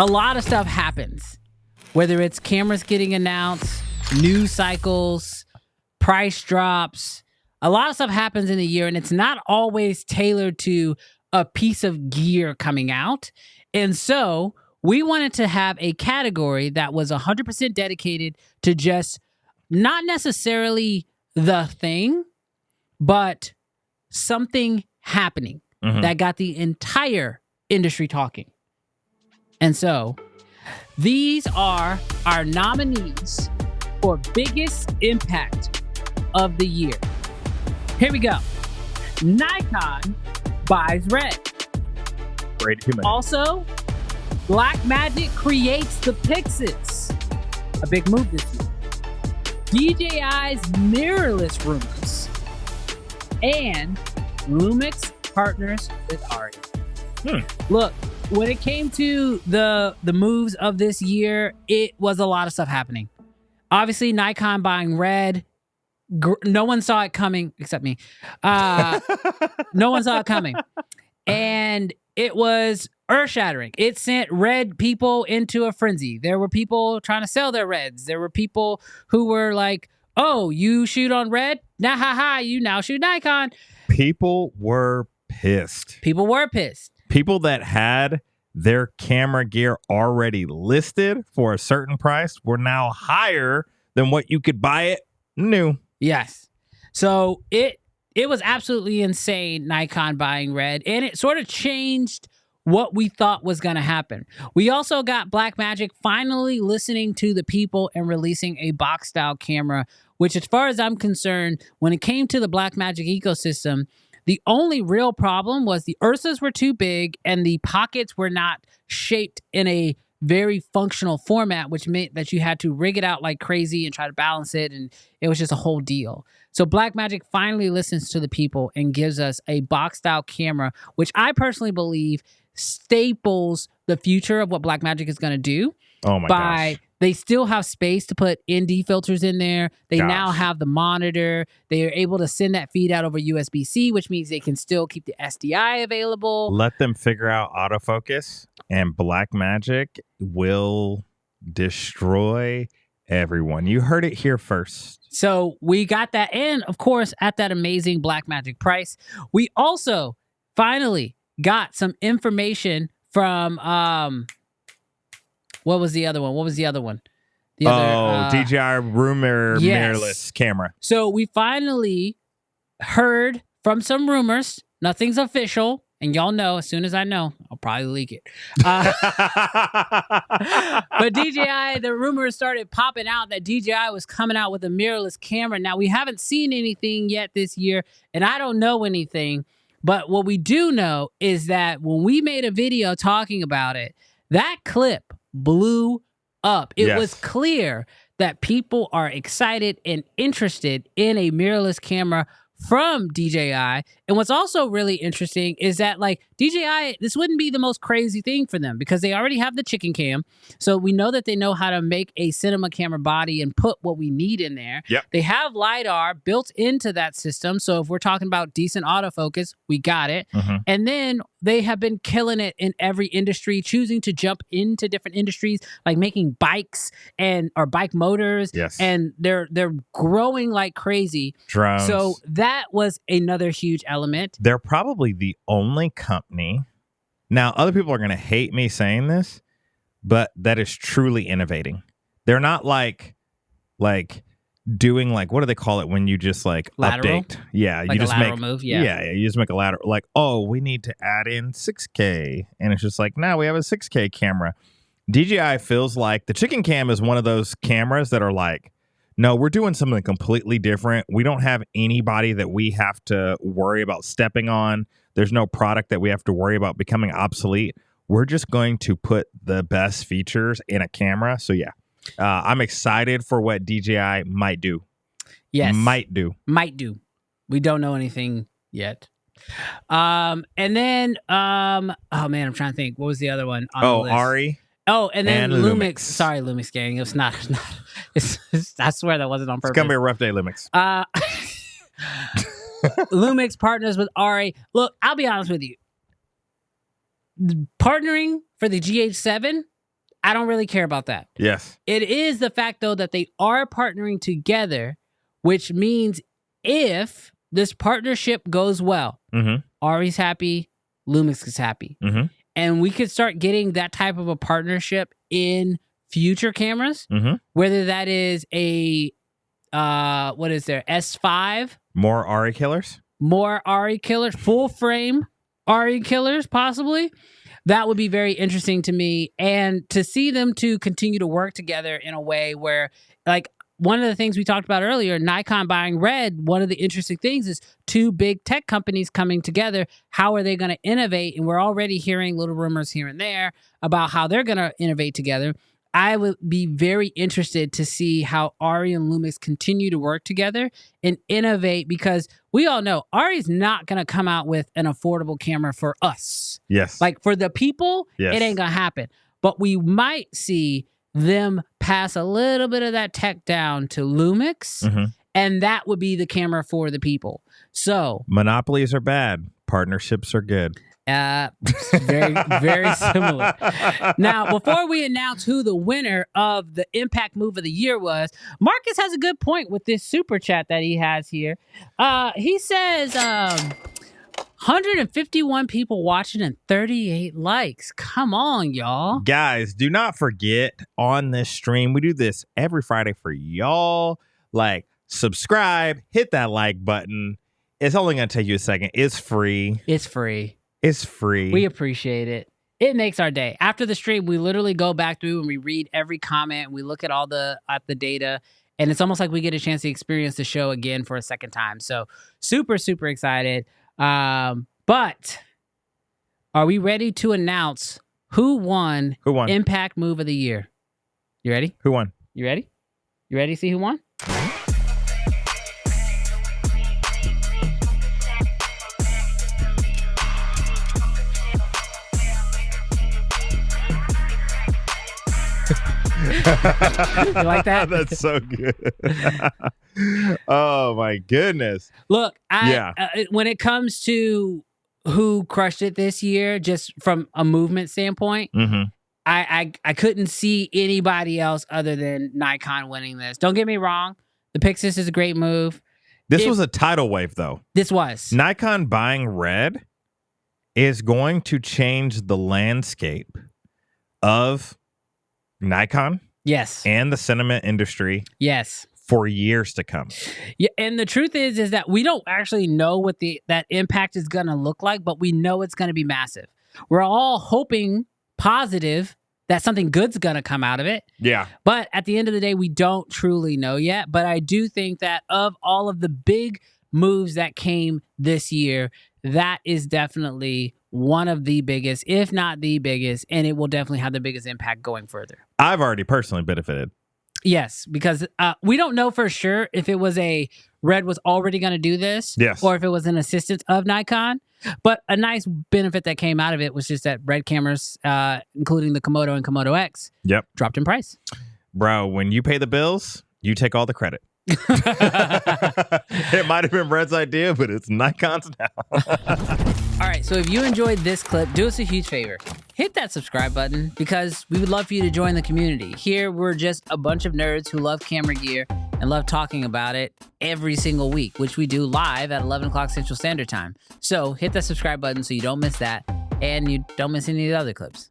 a lot of stuff happens, whether it's cameras getting announced, news cycles, price drops. A lot of stuff happens in a year, and it's not always tailored to a piece of gear coming out. And so we wanted to have a category that was 100% dedicated to just not necessarily the thing, but something happening that got the entire industry talking. And so these are our nominees for biggest impact of the year. Here we go. Nikon buys RED. Great human. Also, Blackmagic creates the Pixis. A big move this year. DJI's mirrorless rumors. And Lumix partners with ARRI. Look, when it came to the moves of this year, it was a lot of stuff happening. Obviously, Nikon buying RED. No one saw it coming except me. No one saw it coming. And it was earth-shattering. It sent RED people into a frenzy. There were people trying to sell their REDs. There were people who were like, oh, you shoot on RED? Nah, ha, ha, you now shoot Nikon. People were pissed. People were pissed. People that had their camera gear already listed for a certain price were now higher than what you could buy it new. Yes. So it was absolutely insane, Nikon buying RED, and it sort of changed what we thought was going to happen. We also got Blackmagic finally listening to the people and releasing a box-style camera, which as far as I'm concerned, when it came to the Blackmagic ecosystem, the only real problem was the Ursas were too big and the pockets were not shaped in a very functional format, which meant that you had to rig it out like crazy and try to balance it, and it was just a whole deal. So Blackmagic finally listens to the people and gives us a box-style camera, which I personally believe staples the future of what Blackmagic is going to do. Oh my gosh. They still have space to put ND filters in there. They now have the monitor. They are able to send that feed out over USB-C, which means they can still keep the SDI available. Let them figure out autofocus, and Blackmagic will destroy everyone. You heard it here first. So we got that, and of course, at that amazing Blackmagic price, we also finally got some information from what was the other one? The other, DJI mirrorless camera. So we finally heard from some rumors. Nothing's official, and y'all know, as soon as I know, I'll probably leak it. But DJI, the rumors started popping out that DJI was coming out with a mirrorless camera. Now, we haven't seen anything yet this year, and I don't know anything. But what we do know is that when we made a video talking about it, that clip blew up. It was clear that people are excited and interested in a mirrorless camera from DJI. And what's also really interesting is that, like, DJI, this wouldn't be the most crazy thing for them because they already have the chicken cam. So we know that they know how to make a cinema camera body and put what we need in there. Yep. They have LiDAR built into that system. So if we're talking about decent autofocus, we got it. And then they have been killing it in every industry, choosing to jump into different industries, like making bikes or bike motors. Yes. And they're growing like crazy. Drones. So that was another huge element. They're probably the only company. Now, other people are going to hate me saying this, but that is truly innovating. They're not like doing like, what do they call it when you just like lateral? Update? Yeah, like you just a lateral make move. Yeah, you just make a lateral. Like, oh, we need to add in 6K, and it's just like, now we have a 6K camera. DJI feels like the chicken cam is one of those cameras that are like, no, we're doing something completely different. We don't have anybody that we have to worry about stepping on. There's no product that we have to worry about becoming obsolete. We're just going to put the best features in a camera. So yeah, I'm excited for what DJI might do. Yes. Might do. We don't know anything yet. And then, oh man, I'm trying to think. What was the other one on the list? ARRI. Oh, and then and Lumix. Lumix. Sorry, Lumix gang. It's not. I swear that wasn't on purpose. It's going to be a rough day, Lumix. Lumix partners with ARRI. Look, I'll be honest with you. Partnering for the GH7 I don't really care about that. Yes. It is the fact, though, that they are partnering together, which means if this partnership goes well, ARRI's happy, Lumix is happy. And we could start getting that type of a partnership in future cameras, whether that is a, what is there, S5? More ARRI killers? More ARRI killers, full frame ARRI killers, possibly. That would be very interesting to me. And to see them to continue to work together in a way where, like, one of the things we talked about earlier, Nikon buying RED, one of the interesting things is two big tech companies coming together. How are they going to innovate? And we're already hearing little rumors here and there about how they're going to innovate together. I would be very interested to see how ARRI and Lumix continue to work together and innovate, because we all know ARRI's not going to come out with an affordable camera for us. Yes. Like for the people, Yes. it ain't going to happen. But we might see them pass a little bit of that tech down to Lumix, and that would be the camera for the people. So monopolies are bad. Partnerships are good. Very, very similar. Now, before we announce who the winner of the Impact Move of the Year was, Marcus has a good point with this super chat that he has here. He says 151 people watching and 38 likes. Come on, y'all. Guys, do not forget on this stream, we do this every Friday for y'all. Like, subscribe, hit that like button. It's only going to take you a second. It's free. It's free. It's free. We appreciate it. It makes our day. After the stream, we literally go back through and we read every comment. We look at all the data, and it's almost like we get a chance to experience the show again for a second time. So super, super excited. But are we ready to announce who won Impact Move of the Year? You ready? Who won? You ready? You ready to see who won? You like that? That's so good. Oh my goodness. Look, when it comes to who crushed it this year, just from a movement standpoint, I couldn't see anybody else other than Nikon winning this. Don't get me wrong. The Pixis is a great move. This was a tidal wave, though. This was. Nikon buying RED is going to change the landscape of Nikon. Yes. And the cinema industry. Yes. For years to come. Yeah, and the truth is that we don't actually know what that impact is going to look like, but we know it's going to be massive. We're all hoping positive that something good's going to come out of it. Yeah. But at the end of the day, we don't truly know yet. But I do think that of all of the big moves that came this year, that is definitely one of the biggest, if not the biggest, and it will definitely have the biggest impact going further. I've already personally benefited. Yes, because we don't know for sure if it was RED was already going to do this, or if it was an assistance of Nikon. But a nice benefit that came out of it was just that RED cameras, including the Komodo and Komodo X, dropped in price. Bro, when you pay the bills, you take all the credit. It might have been RED's idea, but it's Nikon's now. All right, so if you enjoyed this clip, do us a huge favor. Hit that subscribe button, because we would love for you to join the community. Here, we're just a bunch of nerds who love camera gear and love talking about it every single week, which we do live at 11 o'clock Central Standard Time. So hit that subscribe button so you don't miss that, and you don't miss any of the other clips.